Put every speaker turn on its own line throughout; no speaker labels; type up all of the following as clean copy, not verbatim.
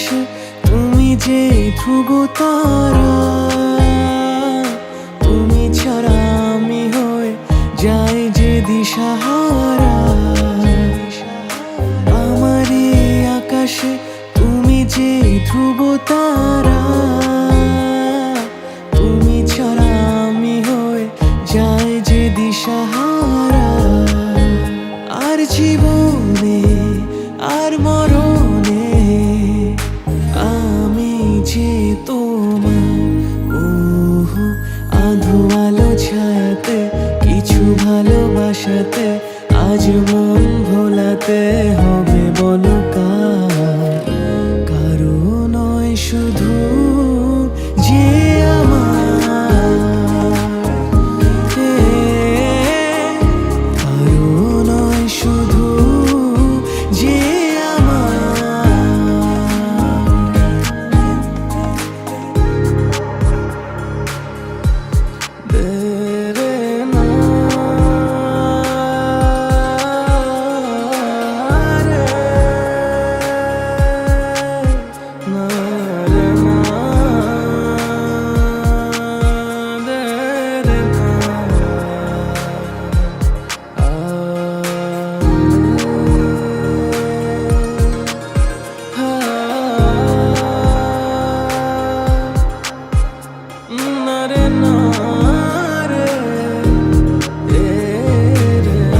আকাশে তুমি যে ধ্রুব তারা, তুমি ছাড়া আমি হয়ে যাই যে দিশাহারা। আমার এই আকাশে তুমি যে ধ্রুব তারা, তুমি ছাড়া আমি হয়ে যাই যে দিশাহারা। আর জীবনে আর মরণে আমি যে তোমার। ওহো আধো আলো ছায়াতে কিছু ভালোবাসাতে আজ মন ভোলাতে হবে বলো কার? কারো নয় শুধু যে আমার, কারো নয় শুধু যে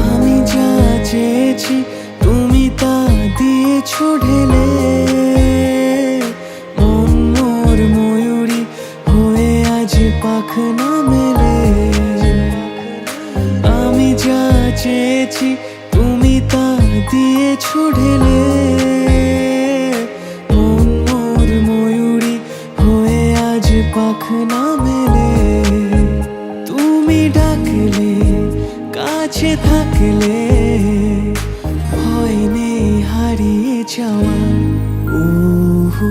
আমি যা চেয়েছি তুমি তা দিয়েছো ঢেলে। মন মোর ময়ূরী হয়ে আজ পাখনা মেলে। আমি যা চেয়েছি তুমি তা দিয়েছো ঢেলে। মন মোর ময়ূরী হয়ে আজ পাখনা মেলে। তুমি ডাকলে কাছে থাকলে ভয় নেই হারিয়ে যাওয়া। ওহো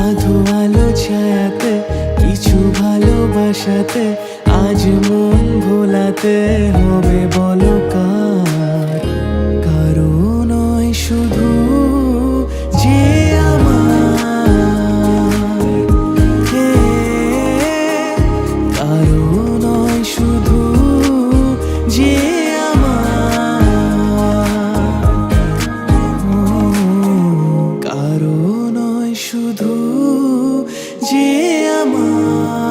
আধো আলো ছায়াতে কিছু ভালোবাসাতে আজ মন ভোলাতে হবে বলো কার? কারো নয় শুধু যে আমার, কারো নয় শুধু যে কারো নয় শুধু যে আমার।